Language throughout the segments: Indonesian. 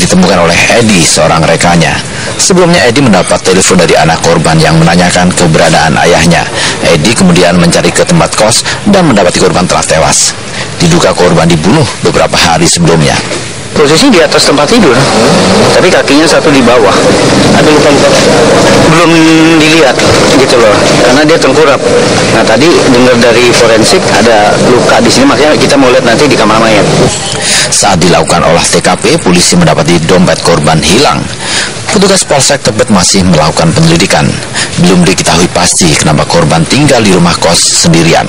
ditemukan oleh Edi, seorang rekannya. Sebelumnya Edi mendapat telepon dari anak korban yang menanyakan keberadaan ayahnya. Edi kemudian mencari ke tempat kos dan mendapati korban telah tewas. Diduga korban dibunuh beberapa hari sebelumnya. Posisi di atas tempat tidur, tapi kakinya satu di bawah. Ada luka-luka? Belum dilihat gitu loh, karena dia tengkurap. Nah tadi dengar dari forensik ada luka di sini, makanya kita mau lihat nanti di kamar mayat. Saat dilakukan olah TKP, polisi mendapati dompet korban hilang. Petugas Polsek Tebet masih melakukan penyelidikan. Belum diketahui pasti kenapa korban tinggal di rumah kos sendirian.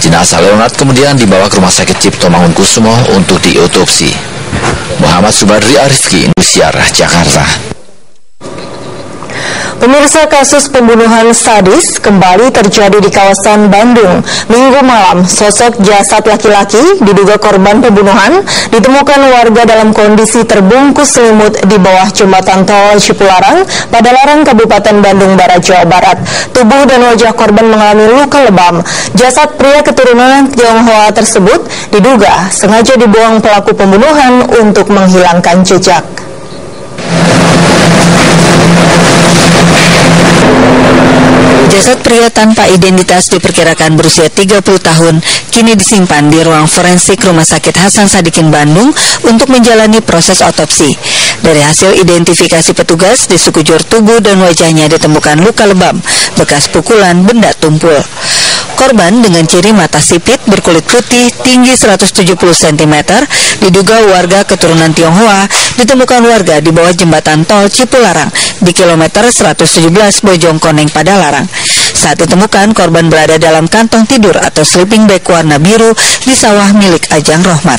Jenazah Leonard kemudian dibawa ke Rumah Sakit Cipto Mangunkusumo untuk diotopsi. Muhammad Subadri Arifki, Indosiar, Jakarta. Pemirsa, kasus pembunuhan sadis kembali terjadi di kawasan Bandung. Minggu malam, sosok jasad laki-laki diduga korban pembunuhan ditemukan warga dalam kondisi terbungkus selimut di bawah jembatan tol Cipularang, Padalarang, Kabupaten Bandung Barat, Jawa Barat. Tubuh dan wajah korban mengalami luka lebam. Jasad pria keturunan Tionghoa tersebut diduga sengaja dibuang pelaku pembunuhan untuk menghilangkan jejak. Jasad pria tanpa identitas diperkirakan berusia 30 tahun kini disimpan di ruang forensik Rumah Sakit Hasan Sadikin Bandung untuk menjalani proses otopsi. Dari hasil identifikasi petugas, di sekujur tubuh dan wajahnya ditemukan luka lebam, bekas pukulan benda tumpul. Korban dengan ciri mata sipit, berkulit putih, tinggi 170 cm, diduga warga keturunan Tionghoa, ditemukan warga di bawah jembatan tol Cipularang di kilometer 117 Bojongkoneng, Padalarang. Saat ditemukan, korban berada dalam kantong tidur atau sleeping bag warna biru di sawah milik Ajang Rohmat.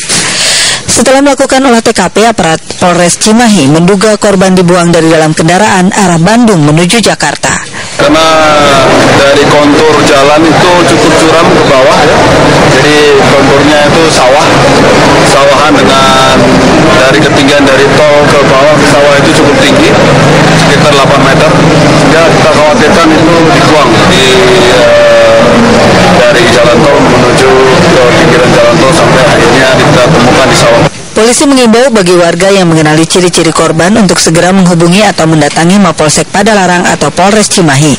Setelah melakukan olah TKP, aparat Polres Cimahi menduga korban dibuang dari dalam kendaraan arah Bandung menuju Jakarta. Karena dari kontur jalan itu cukup curam ke bawah ya. Jadi konturnya itu sawahan dengan dari ketinggian dari tol ke bawah ke sawah itu cukup tinggi, sekitar 8 meter. Sehingga kita khawatirkan itu dibuang dari jalan tol menuju ke pinggiran jalan tol sampai akhirnya kita temukan di sawah. Polisi mengimbau bagi warga yang mengenali ciri-ciri korban untuk segera menghubungi atau mendatangi Mapolsek Padalarang atau Polres Cimahi.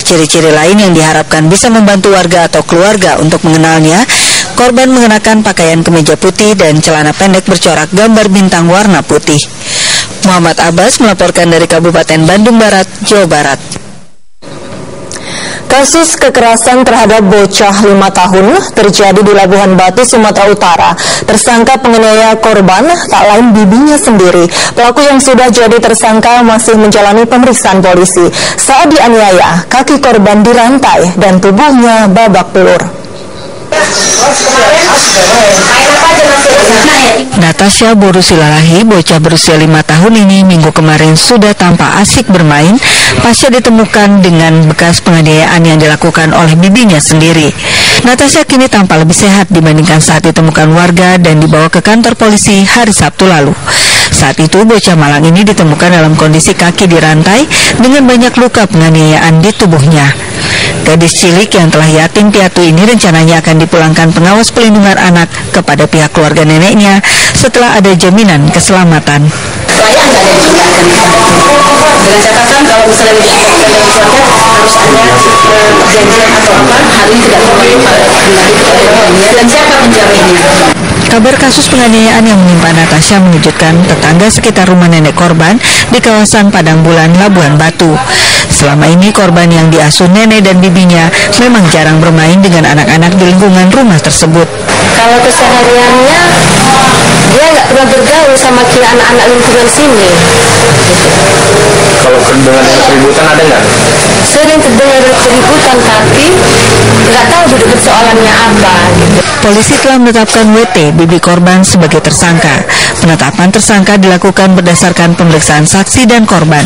Ciri-ciri lain yang diharapkan bisa membantu warga atau keluarga untuk mengenalnya, korban mengenakan pakaian kemeja putih dan celana pendek bercorak gambar bintang warna putih. Muhammad Abbas melaporkan dari Kabupaten Bandung Barat, Jawa Barat. Kasus kekerasan terhadap bocah 5 tahun terjadi di Labuhan Batu, Sumatera Utara. Tersangka penganiaya korban tak lain bibinya sendiri. Pelaku yang sudah jadi tersangka masih menjalani pemeriksaan polisi. Saat dianiaya, kaki korban dirantai dan tubuhnya babak belur. Natasha Borusilalahi, bocah berusia 5 tahun ini minggu kemarin sudah tampak asik bermain pasca ditemukan dengan bekas penganiayaan yang dilakukan oleh bibinya sendiri. Natasha kini tampak lebih sehat dibandingkan saat ditemukan warga dan dibawa ke kantor polisi hari Sabtu lalu. Saat itu bocah malang ini ditemukan dalam kondisi kaki dirantai dengan banyak luka penganiayaan di tubuhnya. Gadis cilik yang telah yatim piatu ini rencananya akan dipulangkan pengawas pelindungan anak kepada pihak keluarga neneknya setelah ada jaminan keselamatan. Saya nggak ada juga dengan catatan kalau misalnya dipulangkan dari keluarga harus ada perjanjian atau apa, hal ini tidak boleh dan siapa penjaminnya. Kabar kasus penganiayaan yang menimpa Natasha mengejutkan tetangga sekitar rumah nenek korban di kawasan Padang Bulan, Labuhan Batu. Selama ini korban yang diasuh nenek dan bibinya memang jarang bermain dengan anak-anak di lingkungan rumah tersebut. Kalau kesehariannya dia nggak pernah bergaul sama anak-anak lingkungan sini. Kalau dengan keributan ada nggak? Sering terdengar keributan tapi nggak tahu duduk persoalannya apa. Polisi telah menetapkan WT, bibi korban, sebagai tersangka. Penetapan tersangka dilakukan berdasarkan pemeriksaan saksi dan korban.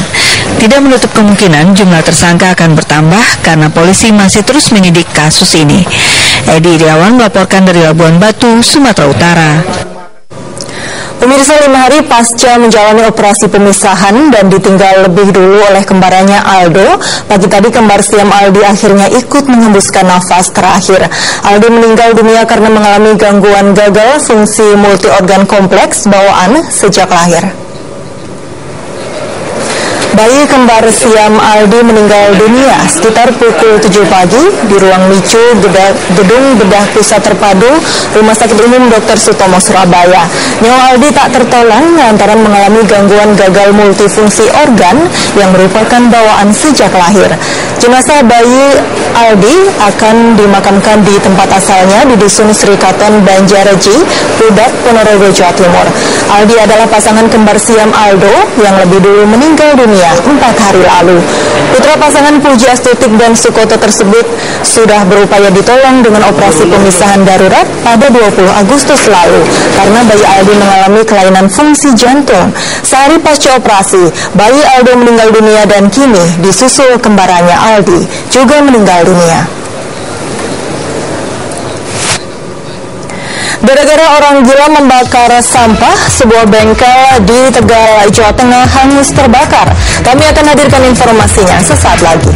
Tidak menutup kemungkinan jumlah tersangka akan bertambah karena polisi masih terus menyidik kasus ini. Edi Iriawan melaporkan dari Labuhan Batu, Sumatera Utara. Pemirsa, 5 hari pasca menjalani operasi pemisahan dan ditinggal lebih dulu oleh kembarannya Aldo, pagi tadi kembar siam Aldi akhirnya ikut menghembuskan nafas terakhir. Aldi meninggal dunia karena mengalami gangguan gagal fungsi multi organ kompleks bawaan sejak lahir. Bayi kembar siam Aldi meninggal dunia sekitar pukul 7 pagi di ruang NICU Gedung Bedah Pusat Terpadu Rumah Sakit Umum Dr. Sutomo Surabaya. Nyawa Aldi tak tertolong lantaran mengalami gangguan gagal multifungsi organ yang merupakan bawaan sejak lahir. Jenazah bayi Aldi akan dimakamkan di tempat asalnya di Dusun Sri Katon Banjareji, Pudak, Ponorogo, Jawa Timur. Aldi adalah pasangan kembar siam Aldo yang lebih dulu meninggal dunia 4 hari lalu. Putra pasangan Puji Astutik dan Sukoto tersebut sudah berupaya ditolong dengan operasi pemisahan darurat pada 20 Agustus lalu karena bayi Aldi mengalami kelainan fungsi jantung. Sehari pasca operasi, bayi Aldo meninggal dunia dan kini disusul kembarannya Aldi juga meninggal dunia. Gara-gara orang gila membakar sampah, sebuah bengkel di Tegal, Jawa Tengah hangus terbakar. Kami akan hadirkan informasinya sesaat lagi.